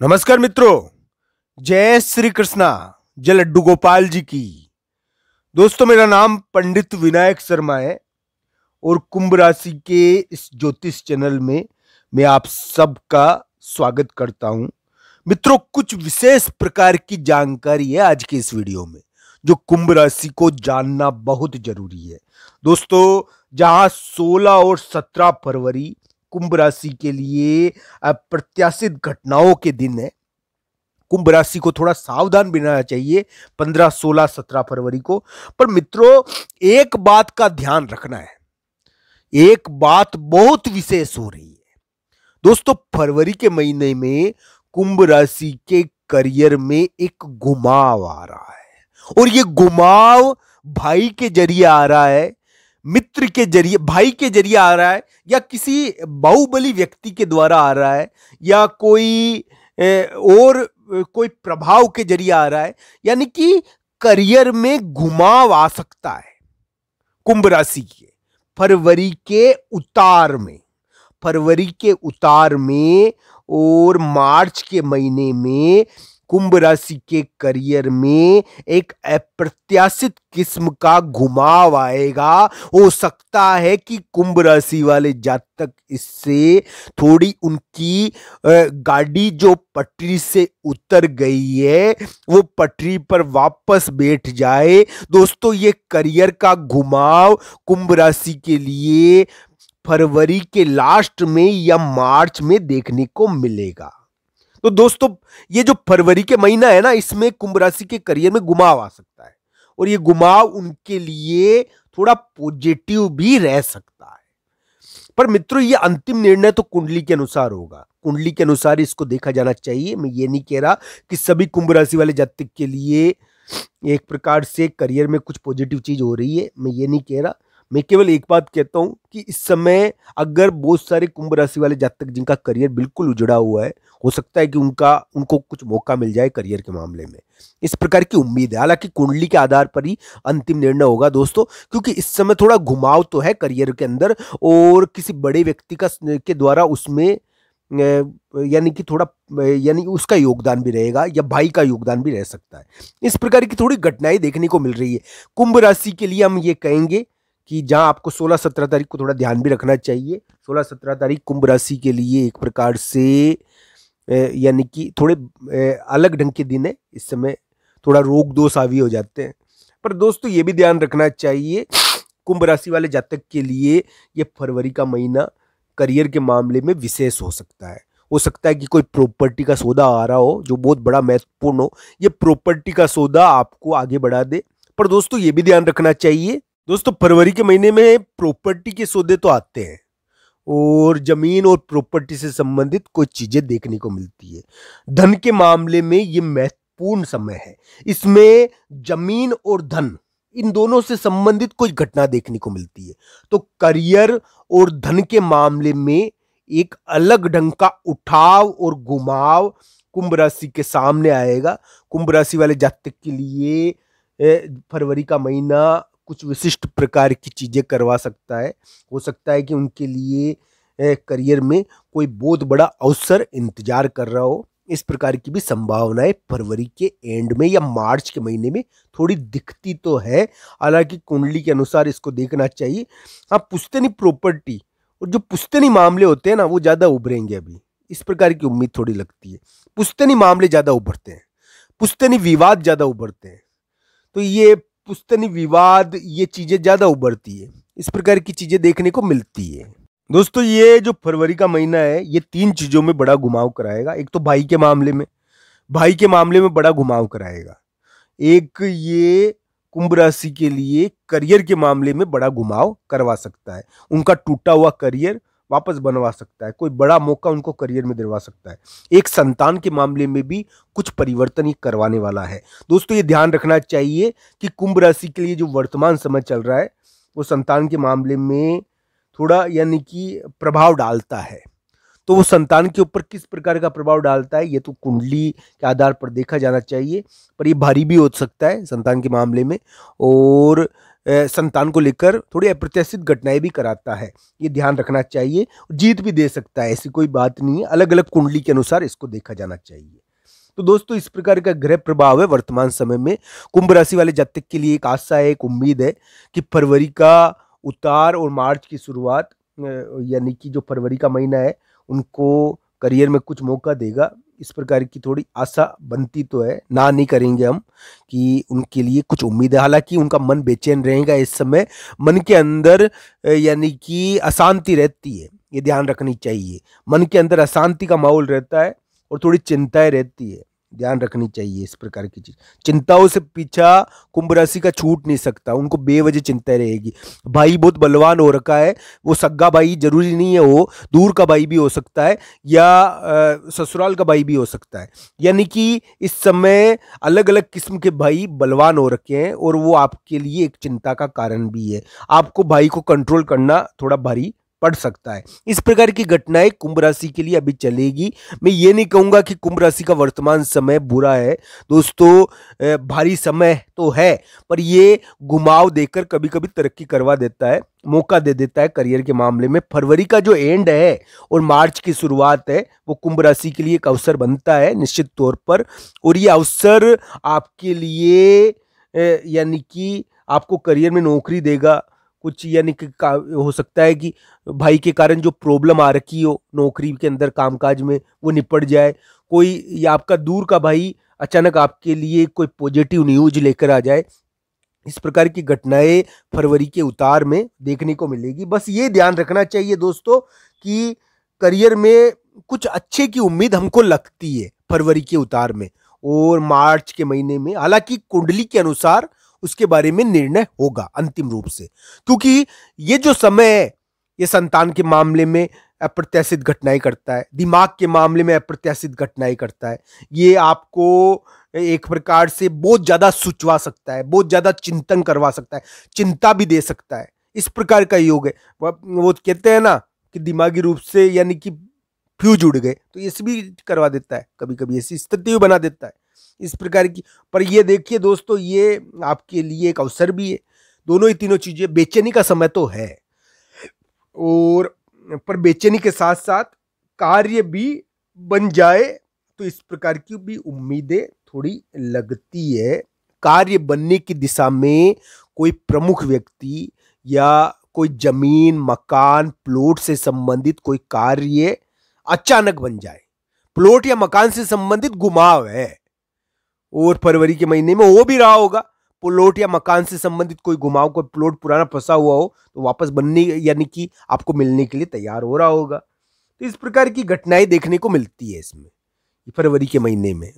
नमस्कार मित्रों, जय श्री कृष्णा। जय लड्डू गोपाल जी की। दोस्तों, मेरा नाम पंडित विनायक शर्मा है और कुंभ राशि के इस ज्योतिष चैनल में मैं आप सबका स्वागत करता हूं। मित्रों, कुछ विशेष प्रकार की जानकारी है आज के इस वीडियो में जो कुंभ राशि को जानना बहुत जरूरी है। दोस्तों, जहां 16 और 17 फरवरी कुंभ राशि के लिए अप्रत्याशित घटनाओं के दिन है, कुंभ राशि को थोड़ा सावधान बनाना चाहिए 15, 16, 17 फरवरी को। पर मित्रों, एक बात का ध्यान रखना है, एक बात बहुत विशेष हो रही है। दोस्तों, फरवरी के महीने में कुंभ राशि के करियर में एक घुमाव आ रहा है और ये घुमाव भाई के जरिए आ रहा है, मित्र के जरिए, भाई के जरिए आ रहा है, या किसी बाहुबली व्यक्ति के द्वारा आ रहा है, या कोई और कोई प्रभाव के जरिए आ रहा है। यानी कि करियर में घुमाव आ सकता है कुंभ राशि के फरवरी के उतार में, फरवरी के उतार में और मार्च के महीने में कुंभ राशि के करियर में एक अप्रत्याशित किस्म का घुमाव आएगा। हो सकता है कि कुंभ राशि वाले जातक इससे थोड़ी उनकी गाड़ी जो पटरी से उतर गई है वो पटरी पर वापस बैठ जाए। दोस्तों, ये करियर का घुमाव कुंभ राशि के लिए फरवरी के लास्ट में या मार्च में देखने को मिलेगा। तो दोस्तों, ये जो फरवरी के महीना है ना, इसमें कुंभ राशि के करियर में घुमाव आ सकता है और ये घुमाव उनके लिए थोड़ा पॉजिटिव भी रह सकता है। पर मित्रों, ये अंतिम निर्णय तो कुंडली के अनुसार होगा, कुंडली के अनुसार इसको देखा जाना चाहिए। मैं ये नहीं कह रहा कि सभी कुंभ राशि वाले जातक के लिए एक प्रकार से करियर में कुछ पॉजिटिव चीज हो रही है, मैं ये नहीं कह रहा। मैं केवल एक बात कहता हूं कि इस समय अगर बहुत सारे कुंभ राशि वाले जातक जिनका करियर बिल्कुल उजड़ा हुआ है, हो सकता है कि उनको कुछ मौका मिल जाए करियर के मामले में, इस प्रकार की उम्मीद है। हालांकि कुंडली के आधार पर ही अंतिम निर्णय होगा दोस्तों, क्योंकि इस समय थोड़ा घुमाव तो है करियर के अंदर और किसी बड़े व्यक्ति के द्वारा उसमें यानी कि थोड़ा यानी उसका योगदान भी रहेगा या भाई का योगदान भी रह सकता है। इस प्रकार की थोड़ी घटनाएं देखने को मिल रही है कुंभ राशि के लिए। हम ये कहेंगे कि जहां आपको 16-17 तारीख को थोड़ा ध्यान भी रखना चाहिए। 16-17 तारीख कुंभ राशि के लिए एक प्रकार से यानी कि थोड़े अलग ढंग के दिन है। इस समय थोड़ा रोग दोष हावी हो जाते हैं। पर दोस्तों, ये भी ध्यान रखना चाहिए कुंभ राशि वाले जातक के लिए ये फरवरी का महीना करियर के मामले में विशेष हो सकता है। हो सकता है कि कोई प्रॉपर्टी का सौदा आ रहा हो जो बहुत बड़ा महत्वपूर्ण हो, ये प्रॉपर्टी का सौदा आपको आगे बढ़ा दे। पर दोस्तों, ये भी ध्यान रखना चाहिए दोस्तों, फरवरी के महीने में प्रॉपर्टी के सौदे तो आते हैं और जमीन और प्रॉपर्टी से संबंधित कोई चीजें देखने को मिलती है। धन के मामले में ये महत्वपूर्ण समय है, इसमें जमीन और धन इन दोनों से संबंधित कोई घटना देखने को मिलती है। तो करियर और धन के मामले में एक अलग ढंग का उठाव और घुमाव कुंभ राशि के सामने आएगा। कुंभ राशि वाले जातक के लिए फरवरी का महीना कुछ विशिष्ट प्रकार की चीजें करवा सकता है। हो सकता है कि उनके लिए करियर में कोई बहुत बड़ा अवसर इंतजार कर रहा हो। इस प्रकार की भी संभावनाएं फरवरी के एंड में या मार्च के महीने में थोड़ी दिखती तो है। हालांकि कुंडली के अनुसार इसको देखना चाहिए। हाँ, पुश्तैनी प्रॉपर्टी और जो पुश्तैनी मामले होते हैं ना, वो ज्यादा उभरेंगे अभी, इस प्रकार की उम्मीद थोड़ी लगती है। पुश्तैनी मामले ज्यादा उभरते हैं, पुश्तैनी विवाद ज्यादा उभरते हैं। तो ये पुश्तैनी विवाद, ये चीजें ज्यादा उभरती है, इस प्रकार की चीजें देखने को मिलती है। दोस्तों, ये जो फरवरी का महीना है ये 3 चीजों में बड़ा घुमाव कराएगा। एक तो भाई के मामले में बड़ा घुमाव कराएगा। एक ये कुंभ राशि के लिए करियर के मामले में बड़ा घुमाव करवा सकता है। उनका टूटा हुआ करियर वापस बनवा सकता है, कोई बड़ा मौका उनको करियर में दिलवा सकता है। एक संतान के मामले में भी कुछ परिवर्तन ये करवाने वाला है। दोस्तों, ये ध्यान रखना चाहिए कि कुंभ राशि के लिए जो वर्तमान समय चल रहा है वो संतान के मामले में थोड़ा यानी कि प्रभाव डालता है। तो वो संतान के ऊपर किस प्रकार का प्रभाव डालता है ये तो कुंडली के आधार पर देखा जाना चाहिए, पर ये भारी भी हो सकता है संतान के मामले में, और संतान को लेकर थोड़ी अप्रत्याशित घटनाएं भी कराता है, ये ध्यान रखना चाहिए। जीत भी दे सकता है, ऐसी कोई बात नहीं है, अलग अलग कुंडली के अनुसार इसको देखा जाना चाहिए। तो दोस्तों इस प्रकार का ग्रह प्रभाव है वर्तमान समय में कुंभ राशि वाले जातक के लिए। एक आशा है, एक उम्मीद है कि फरवरी का उतार और मार्च की शुरुआत, यानी कि जो फरवरी का महीना है उनको करियर में कुछ मौका देगा, इस प्रकार की थोड़ी आशा बनती तो है, ना नहीं करेंगे हम कि उनके लिए कुछ उम्मीद है। हालांकि उनका मन बेचैन रहेगा इस समय, मन के अंदर यानी कि अशांति रहती है, ये ध्यान रखनी चाहिए। मन के अंदर अशांति का माहौल रहता है और थोड़ी चिंताएं रहती है, ध्यान रखनी चाहिए इस प्रकार की चीज। चिंताओं से पीछा कुंभ राशि का छूट नहीं सकता, उनको बेवजह चिंता रहेगी। भाई बहुत बलवान हो रखा है, वो सगा भाई जरूरी नहीं है, वो दूर का भाई भी हो सकता है या ससुराल का भाई भी हो सकता है, यानी कि इस समय अलग अलग किस्म के भाई बलवान हो रखे हैं और वो आपके लिए एक चिंता का कारण भी है। आपको भाई को कंट्रोल करना थोड़ा भारी पड़ सकता है। इस प्रकार की घटनाएं कुंभ राशि के लिए अभी चलेगी। मैं ये नहीं कहूंगा कि कुंभ राशि का वर्तमान समय बुरा है दोस्तों, भारी समय तो है, पर ये घुमाव देकर कभी कभी तरक्की करवा देता है, मौका दे देता है करियर के मामले में। फरवरी का जो एंड है और मार्च की शुरुआत है वो कुंभ राशि के लिए एक अवसर बनता है निश्चित तौर पर, और ये अवसर आपके लिए यानी कि आपको करियर में नौकरी देगा कुछ, यानी कि हो सकता है कि भाई के कारण जो प्रॉब्लम आ रखी हो नौकरी के अंदर कामकाज में वो निपट जाए। कोई या आपका दूर का भाई अचानक आपके लिए कोई पॉजिटिव न्यूज लेकर आ जाए। इस प्रकार की घटनाएं फरवरी के उतार में देखने को मिलेगी। बस ये ध्यान रखना चाहिए दोस्तों कि करियर में कुछ अच्छे की उम्मीद हमको लगती है फरवरी के उतार में और मार्च के महीने में, हालांकि कुंडली के अनुसार उसके बारे में निर्णय होगा अंतिम रूप से, क्योंकि ये जो समय है ये संतान के मामले में अप्रत्याशित घटनाएं करता है, दिमाग के मामले में अप्रत्याशित घटनाएं करता है। ये आपको एक प्रकार से बहुत ज्यादा सुचवा सकता है, बहुत ज्यादा चिंतन करवा सकता है, चिंता भी दे सकता है। इस प्रकार का योग है। वो कहते हैं ना कि दिमागी रूप से यानी कि फ्यूज उड़ गए, तो ये भी करवा देता है, कभी कभी ऐसी स्थिति बना देता है इस प्रकार की। पर ये देखिए दोस्तों, ये आपके लिए एक अवसर भी है। दोनों ही तीनों चीजें, बेचैनी का समय तो है और पर बेचैनी के साथ साथ कार्य भी बन जाए, तो इस प्रकार की भी उम्मीदें थोड़ी लगती है। कार्य बनने की दिशा में कोई प्रमुख व्यक्ति या कोई जमीन मकान प्लॉट से संबंधित कोई कार्य अचानक बन जाए, प्लॉट या मकान से संबंधित घुमाव है और फरवरी के महीने में हो भी रहा होगा। प्लॉट या मकान से संबंधित कोई घुमाव, कोई प्लॉट पुराना फंसा हुआ हो तो वापस बनने यानी कि आपको मिलने के लिए तैयार हो रहा होगा। तो इस प्रकार की घटनाएं देखने को मिलती है इसमें फरवरी के महीने में।